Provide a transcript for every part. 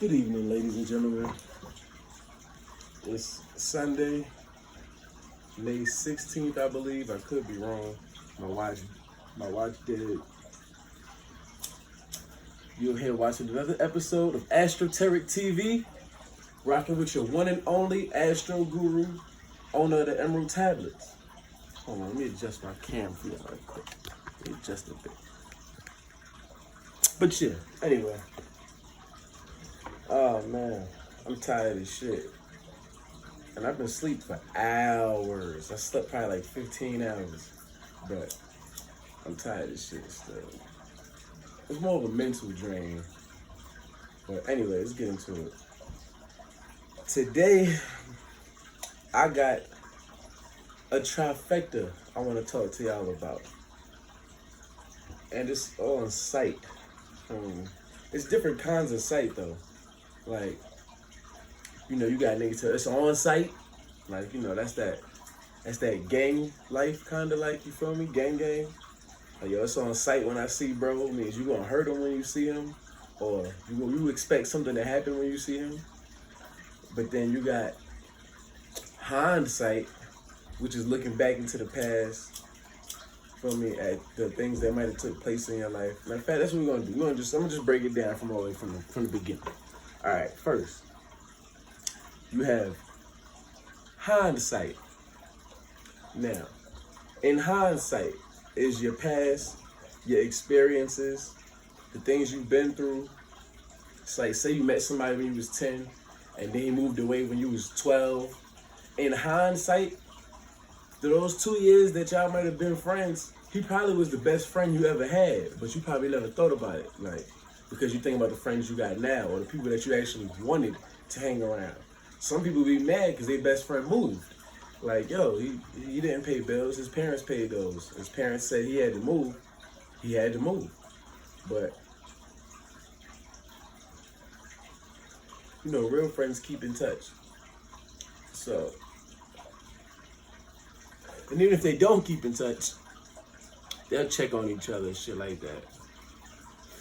Good evening, ladies and gentlemen. It's Sunday, May 16th, I believe. I could be wrong. My watch did. You're here watching another episode of Astroteric TV, rocking with your one and only Astro Guru, owner of the Emerald Tablets. Hold on, let me adjust my camera for you right quick. Let me adjust a bit. But yeah, anyway. Oh man, I'm tired as shit. And I've been asleep for hours. I slept probably like 15 hours. But I'm tired as shit still. It's more of a mental drain. But anyway, let's get into it. Today, I got a trifecta I want to talk to y'all about. And it's all on sight. It's different kinds of sight though. Like, you know, you got niggas tell it's on site. Like, you know, that's that gang life kind of like, you feel me? Gang. Like, yo, it's on site when I see bro. Means you gonna hurt him when you see him, or you expect something to happen when you see him. But then you got hindsight, which is looking back into the past, feel me, at the things that might have took place in your life. Matter of fact, that's what we're gonna do. I'm gonna just break it down from all the way from the beginning. All right, first, you have hindsight. Now, in hindsight is your past, your experiences, the things you've been through. It's like, say you met somebody when you was 10 and then he moved away when you was 12. In hindsight, through those 2 years that y'all might have been friends, he probably was the best friend you ever had, but you probably never thought about it. Like, because you think about the friends you got now or the people that you actually wanted to hang around. Some people be mad because their best friend moved. Like, yo, he didn't pay bills. His parents paid those. His parents said he had to move. He had to move. But, you know, real friends keep in touch. So, and even if they don't keep in touch, they'll check on each other, shit like that.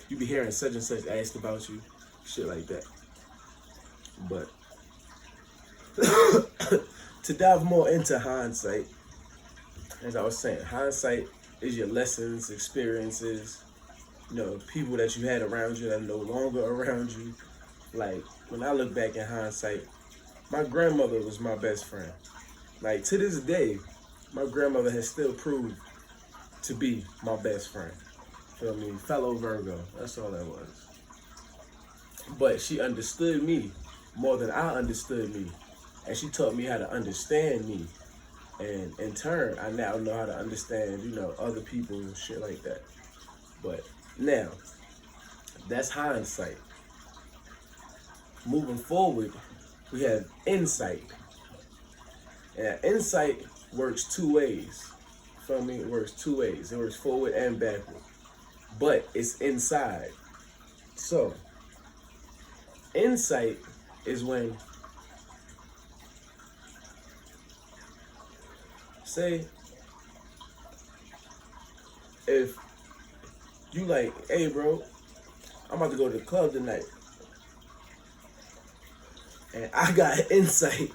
You be hearing such and such asked about you, shit like that. But to dive more into hindsight, as I was saying, hindsight is your lessons, experiences, you know, people that you had around you that are no longer around you. Like, when I look back in hindsight, my grandmother was my best friend. Like, to this day, my grandmother has still proved to be my best friend. Feel me? Fellow Virgo. That's all that was. But she understood me more than I understood me. And she taught me how to understand me. And in turn, I now know how to understand, you know, other people and shit like that. But now, that's hindsight. Moving forward, we have insight. And insight works two ways. Feel me? It works two ways. It works forward and backward. But it's inside. So, insight is when, say, if you like, hey bro, I'm about to go to the club tonight. And I got insight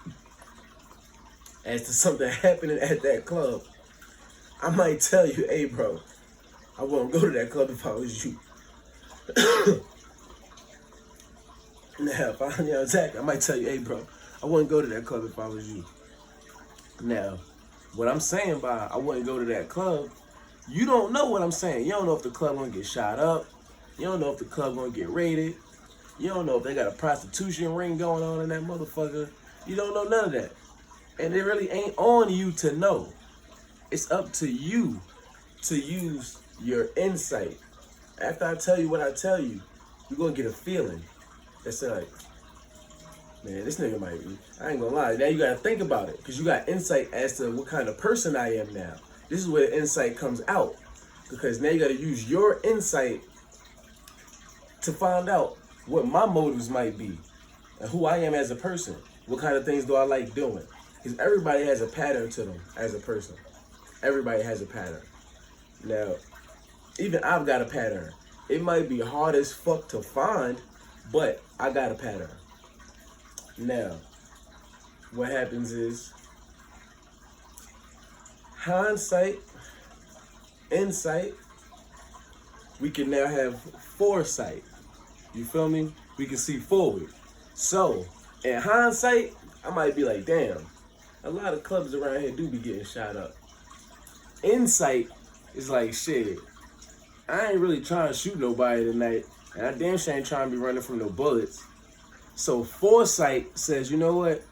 as to something happening at that club. I might tell you, hey bro, I wouldn't go to that club if I was you. Now, if I, you know, exactly, I might tell you, hey bro, I wouldn't go to that club if I was you. Now, what I'm saying by I wouldn't go to that club, you don't know what I'm saying. You don't know if the club gonna get shot up. You don't know if the club gonna get raided. You don't know if they got a prostitution ring going on in that motherfucker. You don't know none of that. And it really ain't on you to know. It's up to you to use your insight. After I tell you what I tell you, you're gonna get a feeling that's like, man, this nigga might be, I ain't gonna lie. Now you gotta think about it, because you got insight as to what kind of person I am now. This is where the insight comes out, because now you gotta use your insight to find out what my motives might be and who I am as a person. What kind of things do I like doing? Because everybody has a pattern to them as a person. Everybody has a pattern. Now, even I've got a pattern. It might be hard as fuck to find, But I got a pattern. Now, what happens is hindsight, insight, we can now have foresight. You feel me? We can see forward. So, in hindsight, I might be like, damn, a lot of clubs around here do be getting shot up. Insight is like, shit, I ain't really trying to shoot nobody tonight, and I damn sure ain't trying to be running from no bullets. So foresight says, you know what?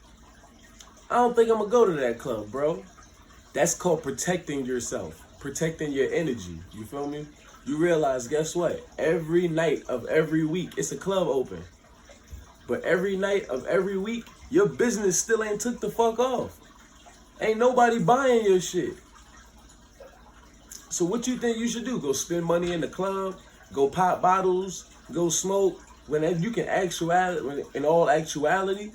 I don't think I'm gonna go to that club, bro. That's called protecting yourself, protecting your energy. You feel me? You realize, guess what? Every night of every week, it's a club open. But every night of every week, your business still ain't took the fuck off. Ain't nobody buying your shit. So what you think you should do? Go spend money in the club? Go pop bottles? Go smoke? When you can in all actuality,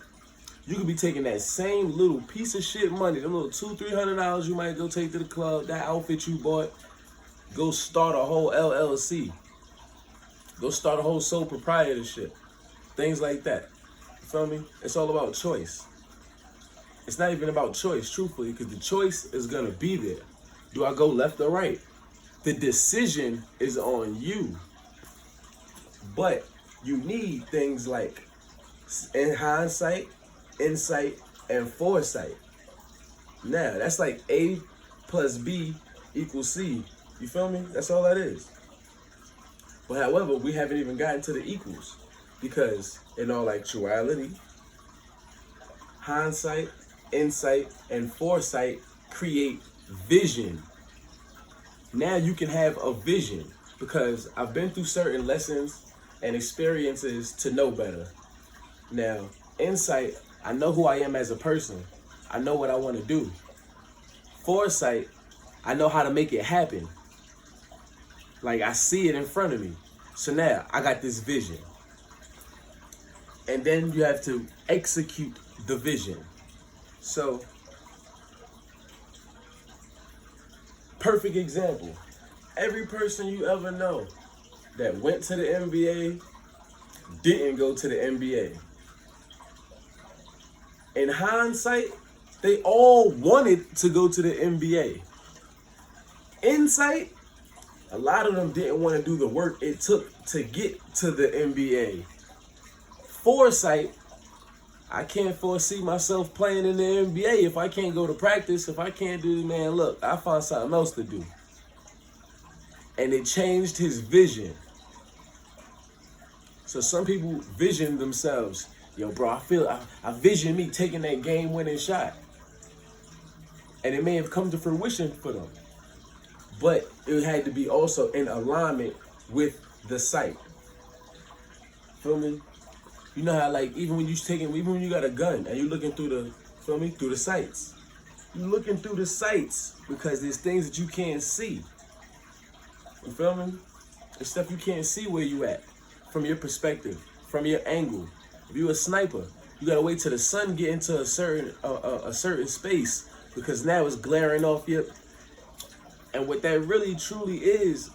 you could be taking that same little piece of shit money, them little $200-300 you might go take to the club, that outfit you bought, go start a whole LLC. Go start a whole sole proprietorship. Things like that. You feel me? It's all about choice. It's not even about choice, truthfully, because the choice is gonna be there. Do I go left or right? The decision is on you. But you need things like, in hindsight, insight, and foresight. Now, that's like A plus B equals C. You feel me? That's all that is. But however, we haven't even gotten to the equals, because in all actuality, hindsight, insight, and foresight create vision. Now you can have a vision, because I've been through certain lessons and experiences to know better. Now, insight, I know who I am as a person. I know what I want to do. Foresight, I know how to make it happen. Like, I see it in front of me. So now I got this vision. And then you have to execute the vision. So, perfect example. Every person you ever know that went to the NBA didn't go to the NBA. In hindsight, they all wanted to go to the NBA. Insight, a lot of them didn't want to do the work it took to get to the NBA. Foresight, I can't foresee myself playing in the NBA if I can't go to practice, if I can't do, man, look, I found something else to do. And it changed his vision. So some people vision themselves, yo, bro, I vision me taking that game-winning shot. And it may have come to fruition for them. But it had to be also in alignment with the sight. Feel me? You know how, like, even when you got a gun and you're looking through the, feel me, through the sights. You're looking through the sights because there's things that you can't see. You feel me? There's stuff you can't see where you at, from your perspective, from your angle. If you're a sniper, you gotta wait till the sun get into a certain space, because now it's glaring off you. And what that really truly is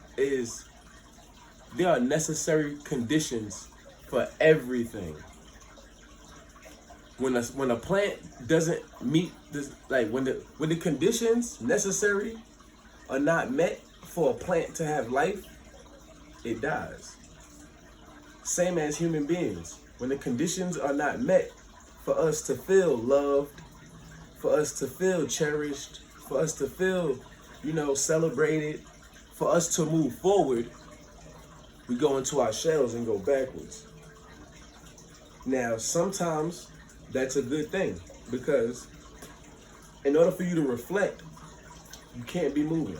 there are necessary conditions for everything. When a plant doesn't meet this, like when the conditions necessary are not met for a plant to have life, it dies. Same as human beings. When the conditions are not met for us to feel loved, for us to feel cherished, for us to feel, celebrated, for us to move forward, we go into our shells and go backwards. Now, sometimes that's a good thing, because in order for you to reflect, you can't be moving.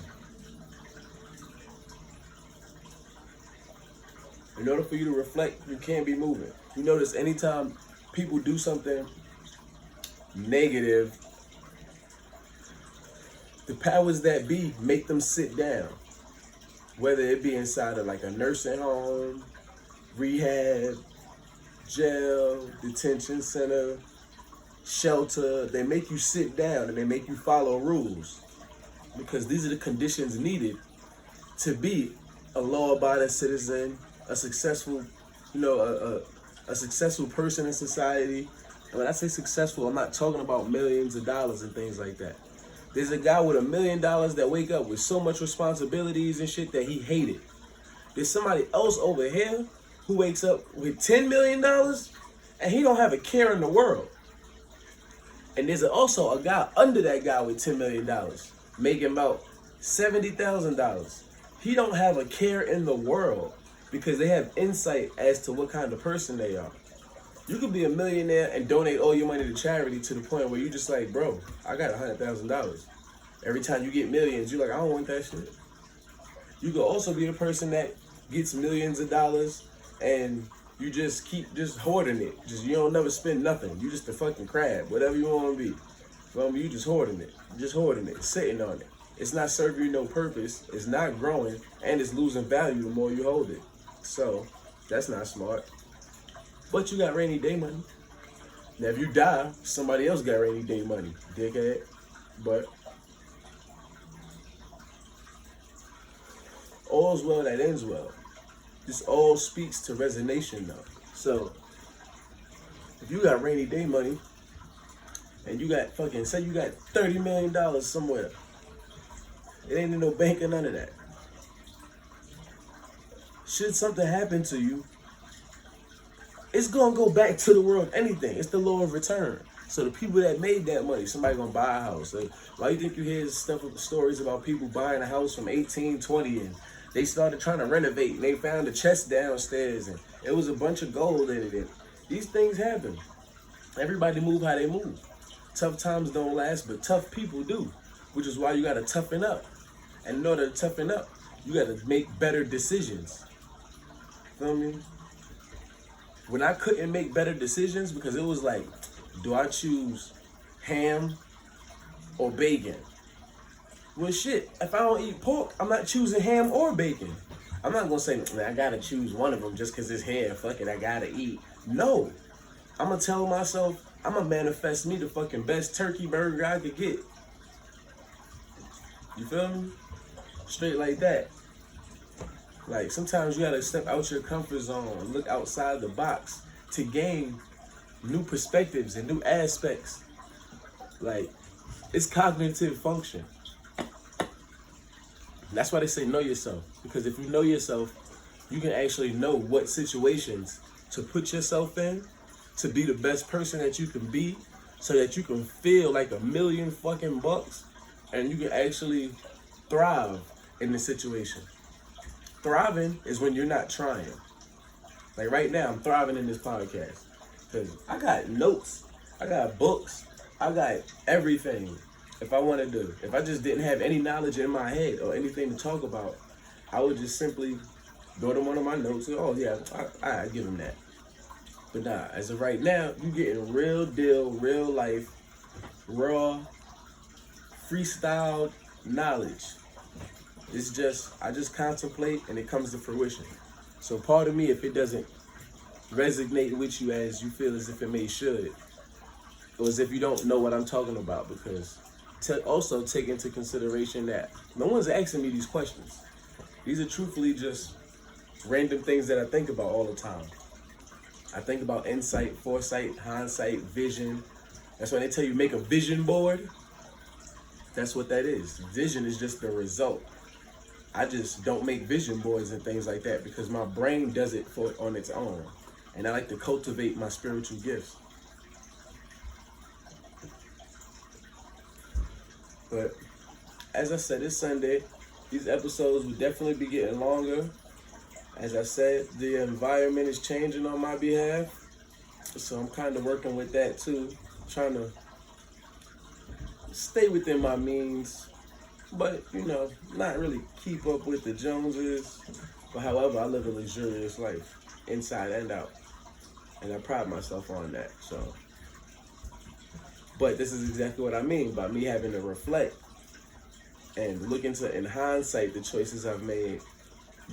In order for you to reflect, you can't be moving. You notice anytime people do something negative, the powers that be make them sit down. Whether it be inside of like a nursing home, rehab, jail, detention center, shelter, they make you sit down and they make you follow rules, because these are the conditions needed to be a law-abiding citizen, a successful, a successful person in society. And when I say successful, I'm not talking about millions of dollars and things like that. There's a guy with $1 million that wake up with so much responsibilities and shit that he hated. There's somebody else over here who wakes up with $10 million and he don't have a care in the world. And there's also a guy under that guy with $10 million making about $70,000. He don't have a care in the world because they have insight as to what kind of person they are. You could be a millionaire and donate all your money to charity to the point where you just like, bro, I got $100,000. Every time you get millions, you're like, I don't want that shit. You could also be the person that gets millions of dollars and you just keep just hoarding it. Just you don't never spend nothing. You just a fucking crab, whatever you want to be. You just hoarding it. Just hoarding it, sitting on it. It's not serving you no purpose. It's not growing, and it's losing value the more you hold it. So that's not smart. But you got rainy day money. Now if you die, somebody else got rainy day money, dickhead. But all's well that ends well. This all speaks to resonation though. So if you got rainy day money and you got say you got $30 million somewhere, it ain't in no bank or none of that. Should something happen to you, it's gonna go back to the world. Anything. It's the law of return. So the people that made that money, somebody gonna buy a house. Like, why you think you hear stories about people buying a house from 1820 and they started trying to renovate and they found a chest downstairs and it was a bunch of gold in it. These things happen. Everybody move how they move. Tough times don't last, but tough people do, which is why you gotta toughen up. And in order to toughen up, you gotta make better decisions. Feel me? When I couldn't make better decisions because it was like, do I choose ham or bacon? Well, shit, if I don't eat pork, I'm not choosing ham or bacon. I'm not gonna say, man, I gotta choose one of them just because it's ham. Fuck it, I gotta eat. No. I'm gonna tell myself, I'm gonna manifest me the fucking best turkey burger I could get. You feel me? Straight like that. Like, sometimes you gotta step out your comfort zone and look outside the box to gain new perspectives and new aspects. Like, it's cognitive function. That's why they say know yourself. Because if you know yourself, you can actually know what situations to put yourself in to be the best person that you can be so that you can feel like $1 million fucking bucks and you can actually thrive in the situation. Thriving is when you're not trying. Like right now, I'm thriving in this podcast because I got notes, I got books, I got everything. If I want to do, if I just didn't have any knowledge in my head or anything to talk about, I would just simply go to one of my notes and, oh yeah, I give him that. But nah, as of right now, you getting real deal, real life, raw, freestyle knowledge. It's just, I just contemplate and it comes to fruition. So part of me, if it doesn't resonate with you as you feel as if it should, or as if you don't know what I'm talking about, because also take into consideration that no one's asking me these questions. These are truthfully just random things that I think about all the time. I think about insight, foresight, hindsight, vision. That's why they tell you make a vision board. That's what that is. Vision is just the result. I just don't make vision boards and things like that because my brain does it on its own. And I like to cultivate my spiritual gifts. But as I said, it's Sunday. These episodes will definitely be getting longer. As I said, the environment is changing on my behalf. So I'm kind of working with that too. Trying to stay within my means. But, you know, not really keep up with the Joneses. But however, I live a luxurious life, inside and out. And I pride myself on that, so. But this is exactly what I mean by me having to reflect and look into, in hindsight, the choices I've made.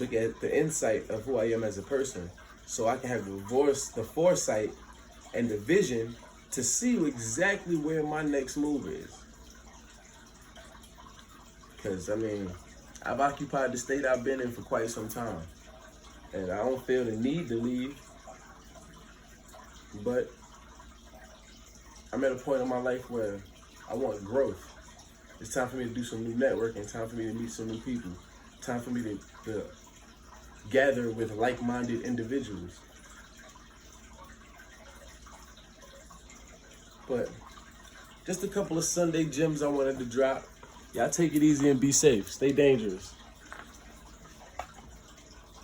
Look at the insight of who I am as a person. So I can have the foresight and the vision to see exactly where my next move is. Because, I mean, I've occupied the state I've been in for quite some time. And I don't feel the need to leave. But I'm at a point in my life where I want growth. It's time for me to do some new networking. Time for me to meet some new people. Time for me to gather with like-minded individuals. But just a couple of Sunday gems I wanted to drop. Y'all take it easy and be safe. Stay dangerous.